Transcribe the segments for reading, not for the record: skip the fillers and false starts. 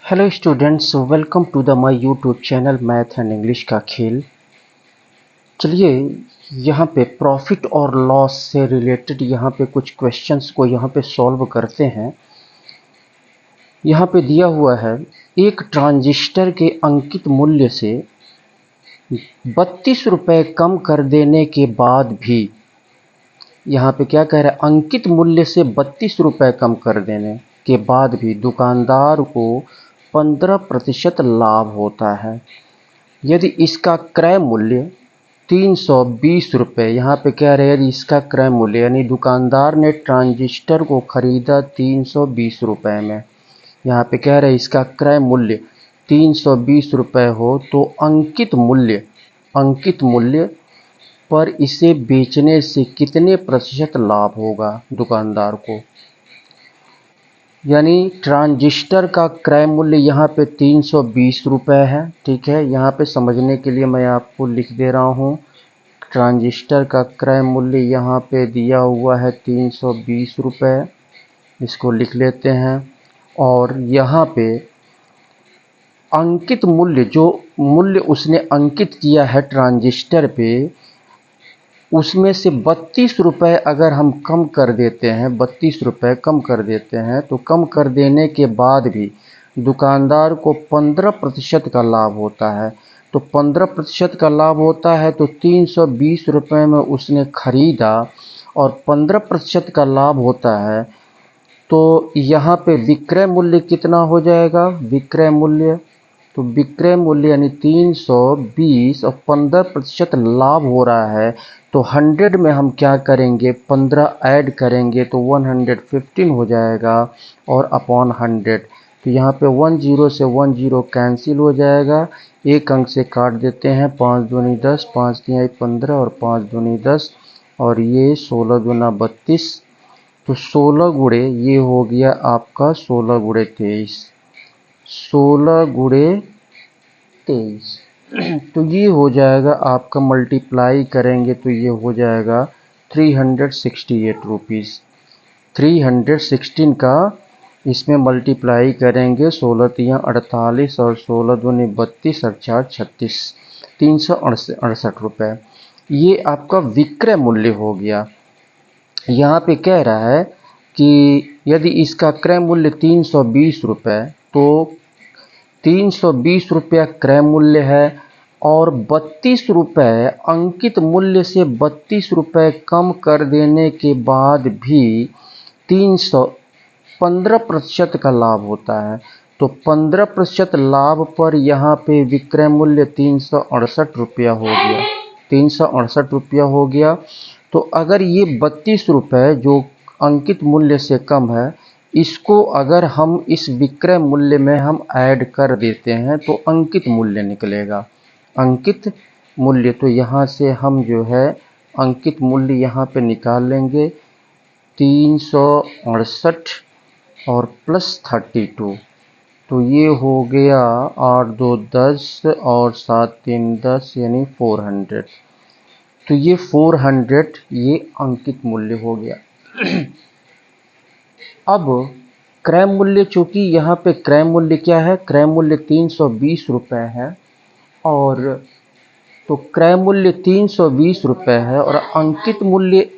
Hello students, welcome to the my YouTube channel math and English का खेल। चलिए यहाँ पे प्रॉफिट और लॉस से रिलेटेड यहाँ पे कुछ क्वेश्चंस को यहाँ पे सॉल्व करते हैं। यहाँ पे दिया हुआ है, एक ट्रांजिस्टर के अंकित मूल्य से 32 रुपये कम कर देने के बाद भी, यहाँ पे क्या कह रहा है, अंकित मूल्य से 32 रुपये कम कर देने के बाद भी दुकानदार को 15% लाभ होता है यदि इसका क्रय मूल्य 320 रुपये। यहाँ पे कह रहे हैं इसका क्रय मूल्य, यानी दुकानदार ने ट्रांजिस्टर को खरीदा 320 रुपये में। यहाँ पे कह रहे हैं इसका क्रय मूल्य 320 रुपये हो तो अंकित मूल्य पर इसे बेचने से कितने प्रतिशत लाभ होगा दुकानदार को। यानी ट्रांजिस्टर का क्रय मूल्य यहाँ पे 320 रुपये है। ठीक है, यहाँ पे समझने के लिए मैं आपको लिख दे रहा हूँ। ट्रांजिस्टर का क्रय मूल्य यहाँ पे दिया हुआ है 320 रुपये, इसको लिख लेते हैं। और यहाँ पे अंकित मूल्य, जो मूल्य उसने अंकित किया है ट्रांजिस्टर पे, उसमें से 32 रुपये अगर हम कम कर देते हैं, 32 रुपये कम कर देते हैं, तो कम कर देने के बाद भी दुकानदार को 15% का लाभ होता है। तो 15% का लाभ होता है तो 320 रुपये में उसने खरीदा और 15% का लाभ होता है, तो यहाँ पे विक्रय मूल्य कितना हो जाएगा। विक्रय मूल्य, तो विक्रय मूल्य यानी 320 और 15% लाभ हो रहा है, तो 100 में हम क्या करेंगे, 15 ऐड करेंगे तो 115 हो जाएगा और अपॉन 100। तो यहाँ पे 10 से 10 कैंसिल हो जाएगा, एक अंक से काट देते हैं। 5 दूनी 10, 5 तिहाई 15 और 5 दूनी 10, और ये 16 दूना 32। तो 16 गुणे ये हो गया आपका 16 गुणे 23, 16 गुणे 23। तो ये हो जाएगा आपका, मल्टीप्लाई करेंगे तो ये हो जाएगा 368 रुपीज़। 316 का इसमें मल्टीप्लाई करेंगे, 16 तियाँ 48 और 16 दूनी 32 और 4 36, 368 रुपये। ये आपका विक्रय मूल्य हो गया। यहाँ पे कह रहा है कि यदि इसका क्रय मूल्य 320 रुपये, तो 320 रुपया क्रय मूल्य है और 32 रुपये अंकित मूल्य से 32 रुपये कम कर देने के बाद भी 15% का लाभ होता है। तो 15% लाभ पर यहाँ पे विक्रय मूल्य 368 रुपया हो गया, 368 रुपया हो गया। तो अगर ये 32 रुपये जो अंकित मूल्य से कम है, इसको अगर हम इस विक्रय मूल्य में हम ऐड कर देते हैं तो अंकित मूल्य निकलेगा। अंकित मूल्य, तो यहाँ से हम जो है अंकित मूल्य यहाँ पे निकाल लेंगे, 368 और प्लस 32, तो ये हो गया 8 2 10 और 7 3 10 यानी 400। तो ये 400 ये अंकित मूल्य हो गया। अब क्रय मूल्य, चूँकि यहाँ पे क्रय मूल्य क्या है, क्रय मूल्य 320 रुपये है, और तो क्रय मूल्य 320 रुपये है और अंकित मूल्य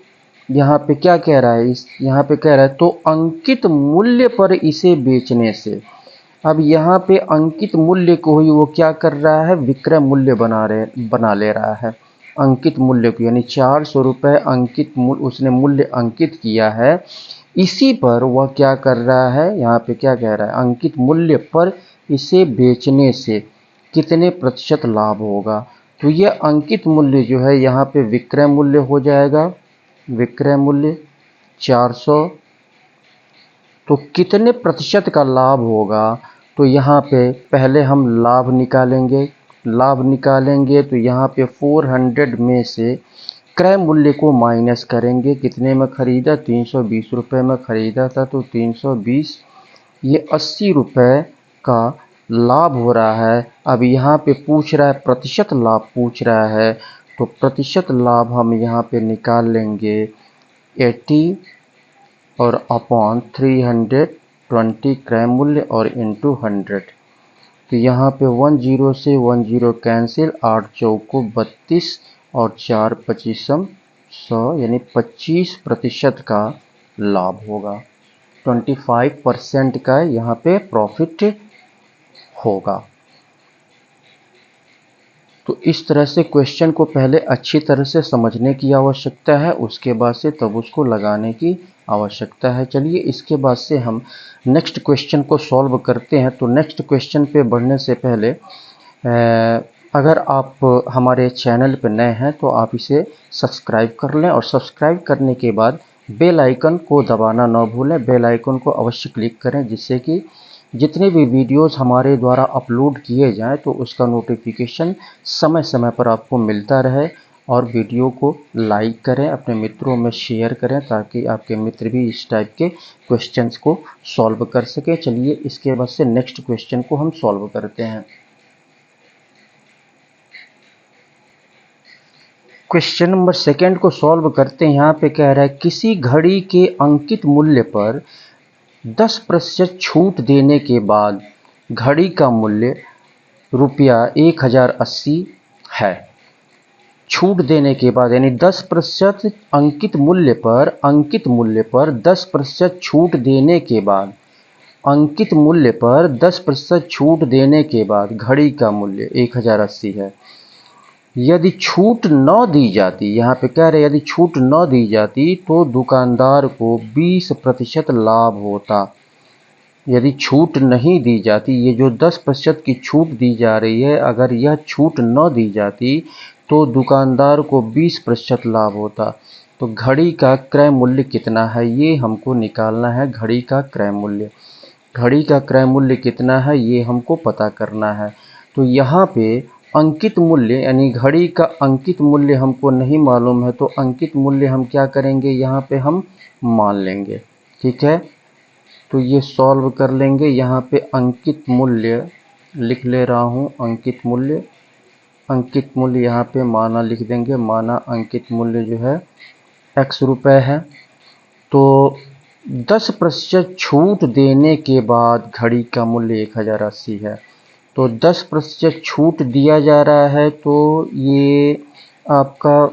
यहाँ पे क्या कह रहा है, इस यहाँ पे कह रहा है तो अंकित मूल्य पर इसे बेचने से। अब यहाँ पे अंकित मूल्य को ही वो क्या कर रहा है, विक्रय मूल्य बना ले रहा है अंकित मूल्य को, यानी 400 रुपये अंकित मूल्य उसने मूल्य अंकित किया है, इसी पर वह क्या कर रहा है, यहाँ पे क्या कह रहा है, अंकित मूल्य पर इसे बेचने से कितने प्रतिशत लाभ होगा। तो यह अंकित मूल्य जो है यहाँ पे विक्रय मूल्य हो जाएगा, विक्रय मूल्य 400। तो कितने प्रतिशत का लाभ होगा, तो यहाँ पे पहले हम लाभ निकालेंगे। लाभ निकालेंगे तो यहाँ पे 400 में से क्रय मूल्य को माइनस करेंगे। कितने में ख़रीदा, 320 रुपये में ख़रीदा था, तो 320, ये 80 रुपये का लाभ हो रहा है। अब यहाँ पे पूछ रहा है प्रतिशत लाभ पूछ रहा है, तो प्रतिशत लाभ हम यहाँ पे निकाल लेंगे 80 और अपॉन 320 क्रय मूल्य और इंटू 100। तो यहाँ पे 10 से 10 कैंसिल, 8 चौको 32 और 4 पच्चीसम 100, यानी 25% का लाभ होगा। 25% का यहाँ पे प्रॉफिट होगा। तो इस तरह से क्वेश्चन को पहले अच्छी तरह से समझने की आवश्यकता है, उसके बाद से तब उसको लगाने की आवश्यकता है। चलिए इसके बाद से हम नेक्स्ट क्वेश्चन को सॉल्व करते हैं। तो नेक्स्ट क्वेश्चन पे बढ़ने से पहले अगर आप हमारे चैनल पर नए हैं तो आप इसे सब्सक्राइब कर लें, और सब्सक्राइब करने के बाद बेल आइकन को दबाना न भूलें। बेल आइकन को अवश्य क्लिक करें, जिससे कि जितने भी वीडियोस हमारे द्वारा अपलोड किए जाएं तो उसका नोटिफिकेशन समय समय पर आपको मिलता रहे। और वीडियो को लाइक करें, अपने मित्रों में शेयर करें, ताकि आपके मित्र भी इस टाइप के क्वेश्चंस को सॉल्व कर सकें। चलिए इसके बाद से नेक्स्ट क्वेश्चन को हम सॉल्व करते हैं। क्वेश्चन नंबर सेकंड को सॉल्व करते हैं। यहाँ पे कह रहा है किसी घड़ी के अंकित मूल्य पर 10% छूट देने के बाद घड़ी का मूल्य रुपया 1080 है। छूट देने के बाद यानी 10% अंकित मूल्य पर 10% छूट देने के बाद अंकित मूल्य पर 10% छूट देने के बाद घड़ी का मूल्य 1080 है। यदि छूट न दी जाती, यहाँ पे कह रहे यदि छूट न दी जाती तो दुकानदार को 20% लाभ होता। यदि छूट नहीं दी जाती, ये जो 10% की छूट दी जा रही है, अगर यह छूट न दी जाती तो दुकानदार को 20% लाभ होता। तो घड़ी का क्रय मूल्य कितना है ये हमको निकालना है। घड़ी का क्रय मूल्य, घड़ी का क्रय मूल्य कितना है ये हमको पता करना है। तो यहाँ पे अंकित मूल्य यानी घड़ी का अंकित मूल्य हमको नहीं मालूम है, तो अंकित मूल्य हम क्या करेंगे, यहाँ पे हम मान लेंगे। ठीक है, तो ये सॉल्व कर लेंगे। यहाँ पे अंकित मूल्य लिख ले रहा हूँ। अंकित मूल्य यहाँ पे माना लिख देंगे। माना अंकित मूल्य जो है x रुपये है। तो 10% छूट देने के बाद घड़ी का मूल्य 1080 है। तो 10% छूट दिया जा रहा है, तो ये आपका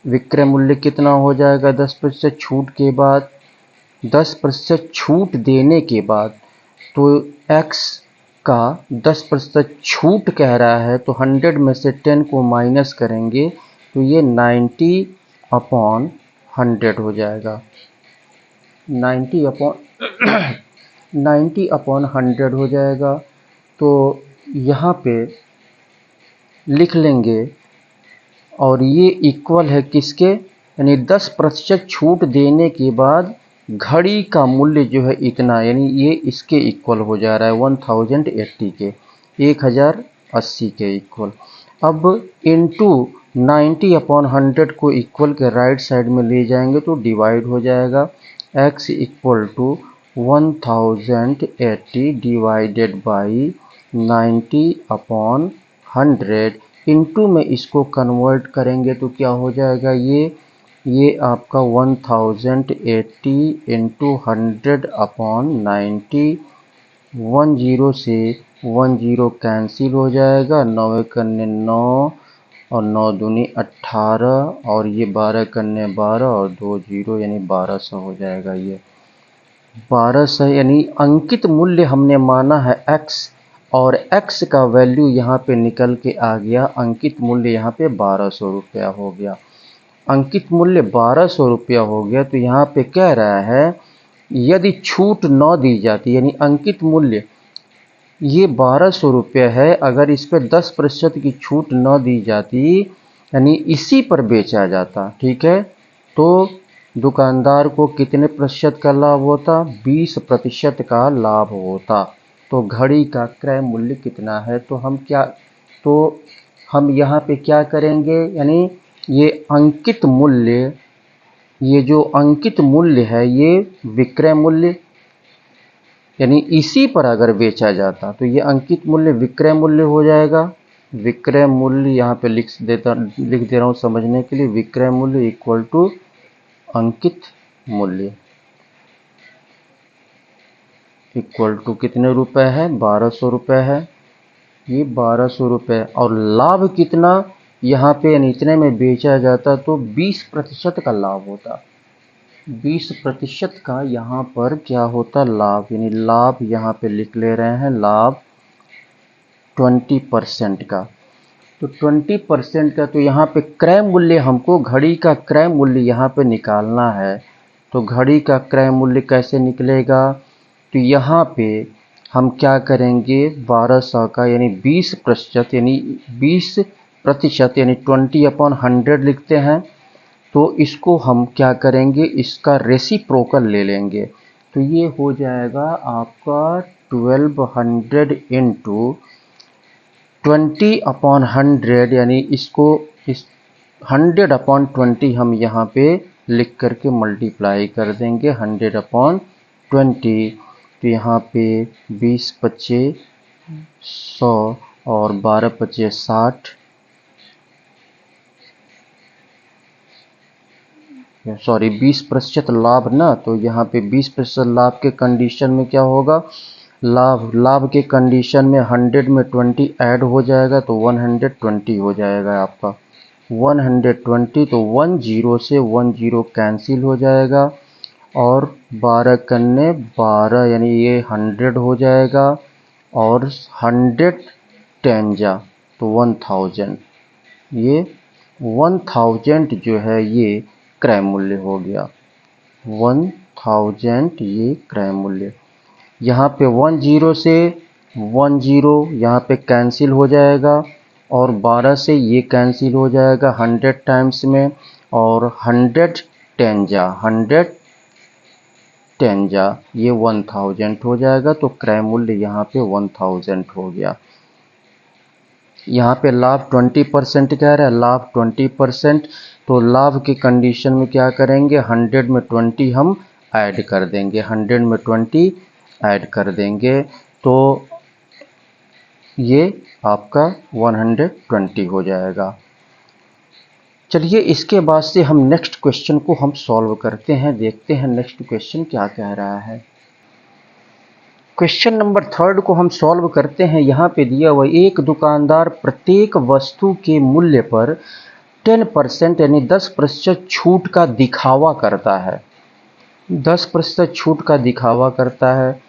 विक्रय मूल्य कितना हो जाएगा 10% छूट के बाद। 10% छूट देने के बाद तो x का 10% छूट कह रहा है, तो 100 में से 10 को माइनस करेंगे तो ये 90/100 हो जाएगा। 90/100 हो जाएगा। तो यहाँ पे लिख लेंगे, और ये इक्वल है किसके, यानी 10% छूट देने के बाद घड़ी का मूल्य जो है इतना, यानी ये इसके इक्वल हो जा रहा है 1080 के, 1080 के इक्वल। अब इनटू 90/100 को इक्वल के राइट साइड में ले जाएंगे तो डिवाइड हो जाएगा। x equal to 1080 divided by 90/100 into में इसको कन्वर्ट करेंगे तो क्या हो जाएगा, ये आपका 1080 इंटू 100/90। 10 से 10 कैंसिल हो जाएगा, 9 करने 9 और 9 दूनी 18 और ये 12 करने 12 और 2 0 यानी 1200 हो जाएगा। ये 1200 यानी अंकित मूल्य हमने माना है x, और x का वैल्यू यहाँ पे निकल के आ गया। अंकित मूल्य यहाँ पे 1200 रुपया हो गया। अंकित मूल्य 1200 रुपया हो गया। तो यहाँ पे कह रहा है यदि छूट न दी जाती, यानी अंकित मूल्य ये 1200 रुपये है, अगर इस पर 10% की छूट न दी जाती, यानी इसी पर बेचा जाता, ठीक है, तो दुकानदार को कितने प्रतिशत का लाभ होता, 20% का लाभ होता। तो घड़ी का क्रय मूल्य कितना है, तो हम यहाँ पे क्या करेंगे, यानी ये अंकित मूल्य, ये जो अंकित मूल्य है ये विक्रय मूल्य, यानी इसी पर अगर बेचा जाता तो ये अंकित मूल्य विक्रय मूल्य हो जाएगा। विक्रय मूल्य यहाँ पे लिख दे रहा हूँ समझने के लिए। विक्रय मूल्य इक्वल टू अंकित मूल्य। इक्वल टू कितने रुपए है, 1200 रुपये है, ये 1200 रुपये। और लाभ कितना यहाँ पे, यानी इतने में बेचा जाता तो 20% का लाभ होता, 20% का यहाँ पर क्या होता, लाभ। यानी लाभ यहाँ पे लिख ले रहे हैं, लाभ 20% का। तो 20% का, तो यहाँ पे क्रय मूल्य, हमको घड़ी का क्रय मूल्य यहाँ पे निकालना है। तो घड़ी का क्रय मूल्य कैसे निकलेगा, तो यहाँ पे हम क्या करेंगे, 1200 का यानी 20%, यानी 20% यानी 20/100 लिखते हैं। तो इसको हम क्या करेंगे, इसका रेसिप्रोकल ले लेंगे। तो ये हो जाएगा आपका 1200 इंटू 20/100, यानी इसको इस 100/20 हम यहाँ पे लिख करके मल्टीप्लाई कर देंगे 100/20। तो यहाँ पे 20×5 100 और 12×5 60, सॉरी 20% लाभ ना, तो यहाँ पे 20% लाभ के कंडीशन में क्या होगा, लाभ के कंडीशन में 100 में 20 ऐड हो जाएगा तो 120 हो जाएगा आपका 120। तो 10 से 10 कैंसिल हो जाएगा और 12 कन्ने 12, यानी ये 100 हो जाएगा और 100 10 जा तो 1000। ये 1000 जो है ये क्रय मूल्य हो गया, 1000 ये क्रय मूल्य। यहाँ पे 10 से 10 यहाँ पे कैंसिल हो जाएगा और 12 से ये कैंसिल हो जाएगा 100 टाइम्स में, और 100 10 जा ये 1000 हो जाएगा। तो क्रय मूल्य यहाँ पे 1000 हो गया। यहाँ पे लाभ 20% कह रहा है, लाभ 20%। तो लाभ की कंडीशन में क्या करेंगे, 100 में 20 हम ऐड कर देंगे, 100 में 20 ऐड कर देंगे। तो ये आपका 120 हो जाएगा। चलिए इसके बाद से हम नेक्स्ट क्वेश्चन को हम सॉल्व करते हैं, देखते हैं नेक्स्ट क्वेश्चन क्या कह रहा है। क्वेश्चन नंबर 3 को हम सॉल्व करते हैं। यहाँ पे दिया हुआ, एक दुकानदार प्रत्येक वस्तु के मूल्य पर 10% यानी 10% छूट का दिखावा करता है, 10% छूट का दिखावा करता है,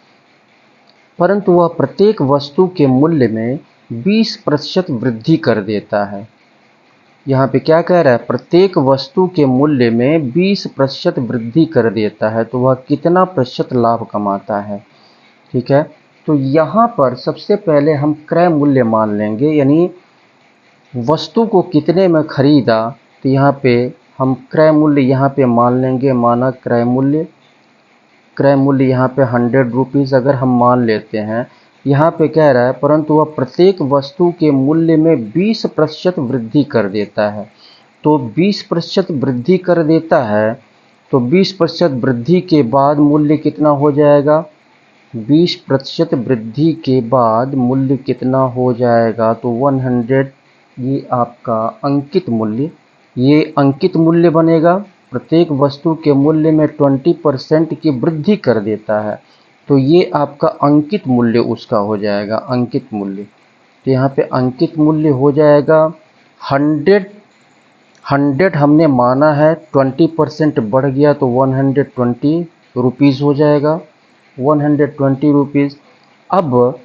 परंतु वह प्रत्येक वस्तु के मूल्य में 20% वृद्धि कर देता है। यहाँ पे क्या कह रहा है, प्रत्येक वस्तु के मूल्य में 20% वृद्धि कर देता है, तो वह कितना प्रतिशत लाभ कमाता है। ठीक है, तो यहाँ पर सबसे पहले हम क्रय मूल्य मान लेंगे, यानी वस्तु को कितने में खरीदा, तो यहाँ पे हम क्रय मूल्य यहाँ पे मान लेंगे, माना क्रय मूल्य यहाँ पे 100 रुपीज़ अगर हम मान लेते हैं। यहाँ पे कह रहा है परंतु वह प्रत्येक वस्तु के मूल्य में 20% वृद्धि कर देता है। तो 20% वृद्धि कर देता है, तो 20% वृद्धि के बाद मूल्य कितना हो जाएगा, 20% वृद्धि के बाद मूल्य कितना हो जाएगा, तो 100। ये आपका अंकित मूल्य, ये अंकित मूल्य बनेगा। प्रत्येक वस्तु के मूल्य में 20% की वृद्धि कर देता है, तो ये आपका अंकित मूल्य उसका हो जाएगा, अंकित मूल्य। तो यहाँ पे अंकित मूल्य हो जाएगा 100 हमने माना है, 20% बढ़ गया तो 120 रुपीज़ हो जाएगा, 120 रुपीज़। अब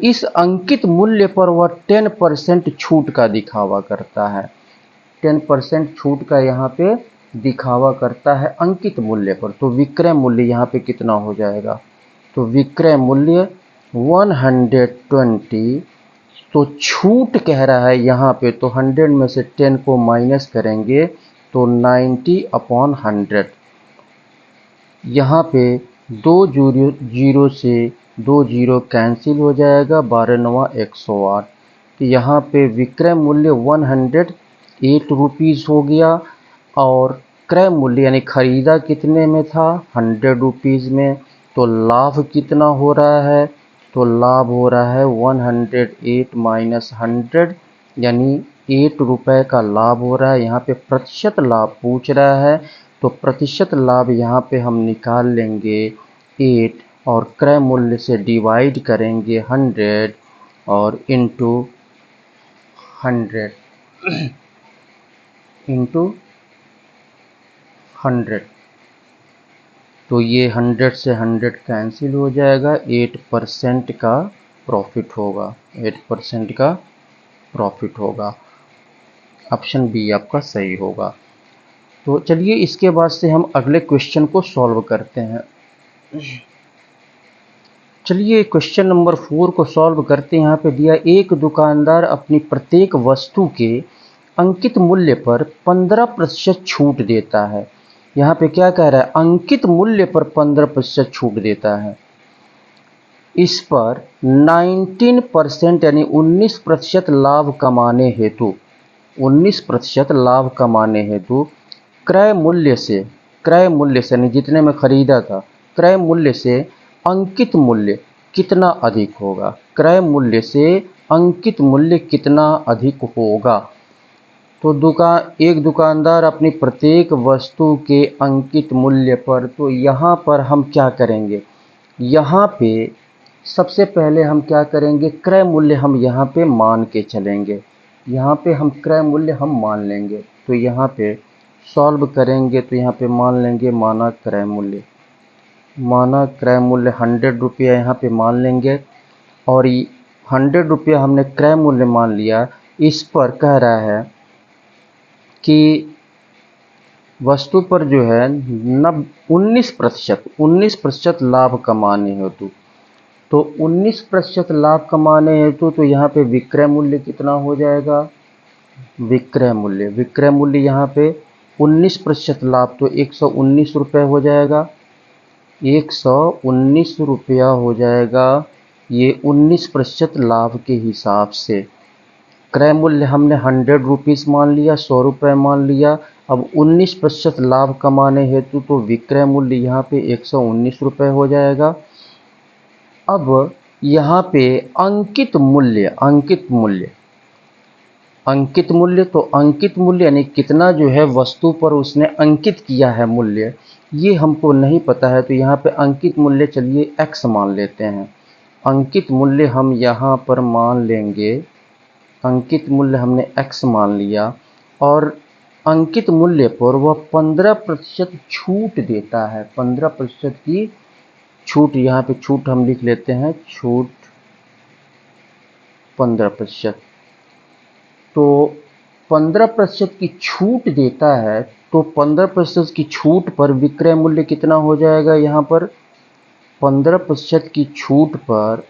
इस अंकित मूल्य पर वह 10% छूट का दिखावा करता है, 10% छूट का यहाँ पे दिखावा करता है अंकित मूल्य पर। तो विक्रय मूल्य यहाँ पे कितना हो जाएगा, तो विक्रय मूल्य 120। तो छूट कह रहा है यहाँ पे, तो 100 में से 10 को माइनस करेंगे तो 90/100। यहाँ पे 2 जीरो से 2 जीरो कैंसिल हो जाएगा, 12×9 108। तो यहाँ पे विक्रय मूल्य 108 रुपीज़ हो गया और क्रय मूल्य यानी खरीदा कितने में था, 100 रुपीज़ में। तो लाभ कितना हो रहा है, तो लाभ हो रहा है 108 माइनस 100, यानी 8 रुपये का लाभ हो रहा है। यहाँ पे प्रतिशत लाभ पूछ रहा है, तो प्रतिशत लाभ यहाँ पे हम निकाल लेंगे 8 और क्रय मूल्य से डिवाइड करेंगे 100 और इंटू 100 इंटू 100, तो ये 100 से 100 कैंसिल हो जाएगा। 8% का प्रॉफिट होगा, 8% का प्रॉफिट होगा। ऑप्शन बी आपका सही होगा। तो चलिए इसके बाद से हम अगले क्वेश्चन को सॉल्व करते हैं। चलिए क्वेश्चन नंबर 4 को सॉल्व करते हैं। यहाँ पे दिया एक दुकानदार अपनी प्रत्येक वस्तु के अंकित मूल्य पर 15% छूट देता है। यहाँ पे क्या कह रहा है, अंकित मूल्य पर 15% छूट देता है। इस पर 19% यानी 19% लाभ कमाने हेतु 19% लाभ कमाने हेतु क्रय मूल्य से यानी जितने में खरीदा था, क्रय मूल्य से अंकित मूल्य कितना अधिक होगा, क्रय मूल्य से अंकित मूल्य कितना अधिक होगा। तो एक दुकानदार अपनी प्रत्येक वस्तु के अंकित मूल्य पर, तो यहाँ पर हम क्या करेंगे, यहाँ पे सबसे पहले हम क्या करेंगे, क्रय मूल्य हम यहाँ पे मान के चलेंगे। यहाँ पे हम क्रय मूल्य हम मान लेंगे। तो यहाँ पे सॉल्व करेंगे तो यहाँ पे मान लेंगे माना क्रय मूल्य 100 रुपया यहाँ पे मान लेंगे। और 100 रुपया हमने क्रय मूल्य मान लिया। इस पर कह रहा है कि वस्तु पर जो है 19% लाभ कमाने हेतु, तो 19% लाभ कमाने हेतु तो यहाँ पे विक्रय मूल्य कितना हो जाएगा, विक्रय मूल्य यहाँ पे 19% लाभ, तो 119 रुपये हो जाएगा, 119 रुपया हो जाएगा। ये 19% लाभ के हिसाब से क्रय मूल्य हमने 100 रुपीज़ मान लिया, 100 रुपये मान लिया। अब 19% लाभ कमाने हेतु तो विक्रय मूल्य यहाँ पे 119 रुपये हो जाएगा। अब यहाँ पे अंकित मूल्य तो अंकित मूल्य यानी कितना जो है वस्तु पर उसने अंकित किया है मूल्य, ये हमको नहीं पता है। तो यहाँ पे अंकित मूल्य चलिए x मान लेते हैं। अंकित मूल्य हम यहाँ पर मान लेंगे, अंकित मूल्य हमने x मान लिया। और अंकित मूल्य पर वह 15% छूट देता है, 15% की छूट, यहाँ पे छूट हम लिख लेते हैं, छूट 15%। तो 15% की छूट देता है, तो 15% की छूट पर विक्रय मूल्य कितना हो जाएगा, यहाँ पर 15% की छूट पर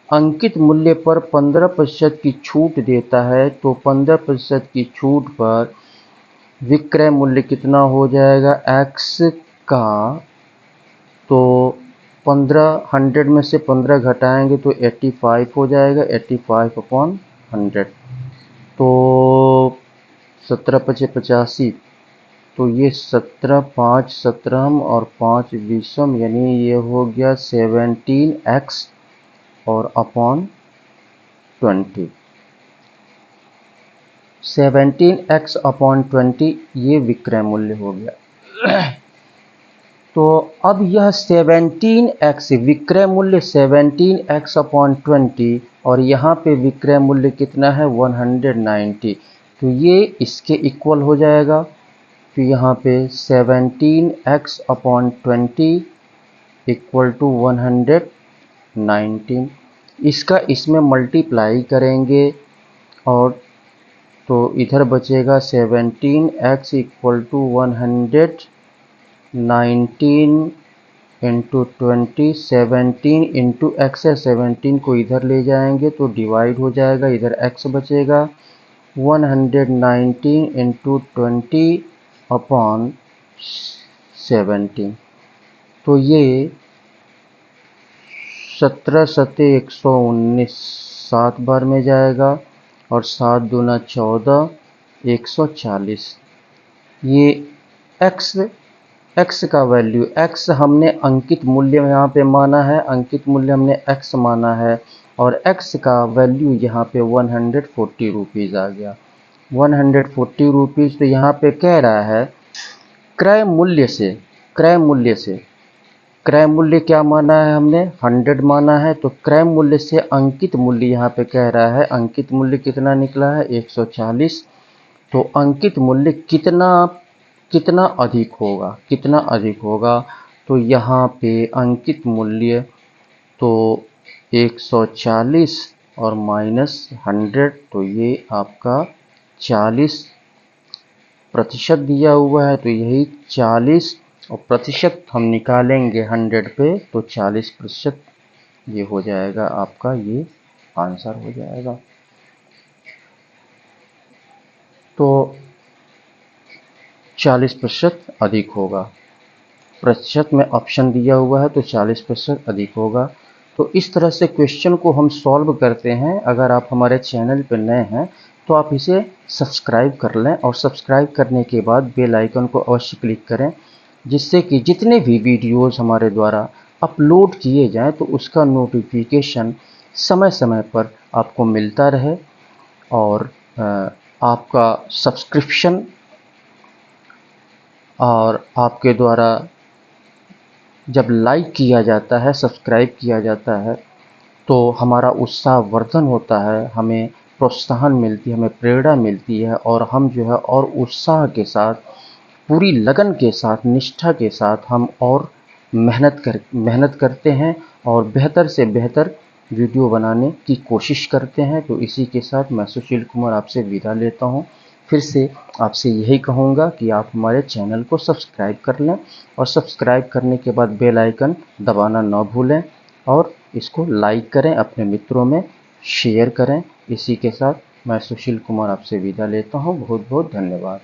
अंकित मूल्य पर 15% की छूट देता है, तो 15% की छूट पर विक्रय मूल्य कितना हो जाएगा x का, तो 100 में से 15 घटाएंगे तो 85 हो जाएगा, 85/100। तो 17 × 5 = 85, तो ये 17 5 17 और 5 20, यानी ये हो गया 17x और अपॉन 20, 17x/20 ये विक्रय मूल्य हो गया। तो अब यह 17x विक्रय मूल्य 17x/20 और यहाँ पे विक्रय मूल्य कितना है 190, तो ये इसके इक्वल हो जाएगा। तो यहाँ पे 17x/20 इक्वल टू 119, इसका इसमें मल्टीप्लाई करेंगे और तो इधर बचेगा 17x equal to 119 into 20, 17 into x है, 17 को इधर ले जाएंगे तो डिवाइड हो जाएगा, इधर x बचेगा। 119 इंटू 20/17, तो ये 17 × 119 7 बार में जाएगा और 7 दूना 14, 140। ये x का वैल्यू, x हमने अंकित मूल्य यहाँ पे माना है, अंकित मूल्य हमने x माना है और x का वैल्यू यहाँ पे 140 रुपीज़ आ गया, 140 रुपीज़। तो यहाँ पे कह रहा है क्रय मूल्य से क्रय मूल्य क्या माना है हमने, 100 माना है। तो क्रय मूल्य से अंकित मूल्य यहाँ पे कह रहा है, अंकित मूल्य कितना निकला है, 140। तो अंकित मूल्य कितना कितना अधिक होगा, कितना अधिक होगा, तो यहाँ पे अंकित मूल्य तो 140 और -100, तो ये आपका 40% दिया हुआ है। तो यही 40 और प्रतिशत हम निकालेंगे 100 पे, तो 40% ये हो जाएगा आपका, ये आंसर हो जाएगा। तो 40% अधिक होगा, प्रतिशत में ऑप्शन दिया हुआ है तो 40% अधिक होगा। तो इस तरह से क्वेश्चन को हम सॉल्व करते हैं। अगर आप हमारे चैनल पर नए हैं तो आप इसे सब्सक्राइब कर लें, और सब्सक्राइब करने के बाद बेल आइकन को अवश्य क्लिक करें, जिससे कि जितने भी वीडियोस हमारे द्वारा अपलोड किए जाएं तो उसका नोटिफिकेशन समय समय पर आपको मिलता रहे। और आपका सब्सक्रिप्शन और आपके द्वारा जब लाइक किया जाता है, सब्सक्राइब किया जाता है, तो हमारा उत्साहवर्धन होता है, हमें प्रोत्साहन मिलती है, हमें प्रेरणा मिलती है, और हम जो है और उत्साह के साथ, पूरी लगन के साथ, निष्ठा के साथ हम और मेहनत करते हैं और बेहतर से बेहतर वीडियो बनाने की कोशिश करते हैं। तो इसी के साथ मैं सुशील कुमार आपसे विदा लेता हूं। फिर से आपसे यही कहूँगा कि आप हमारे चैनल को सब्सक्राइब कर लें, और सब्सक्राइब करने के बाद बेल आइकन दबाना ना भूलें, और इसको लाइक करें, अपने मित्रों में शेयर करें। इसी के साथ मैं सुशील कुमार आपसे विदा लेता हूँ। बहुत बहुत धन्यवाद।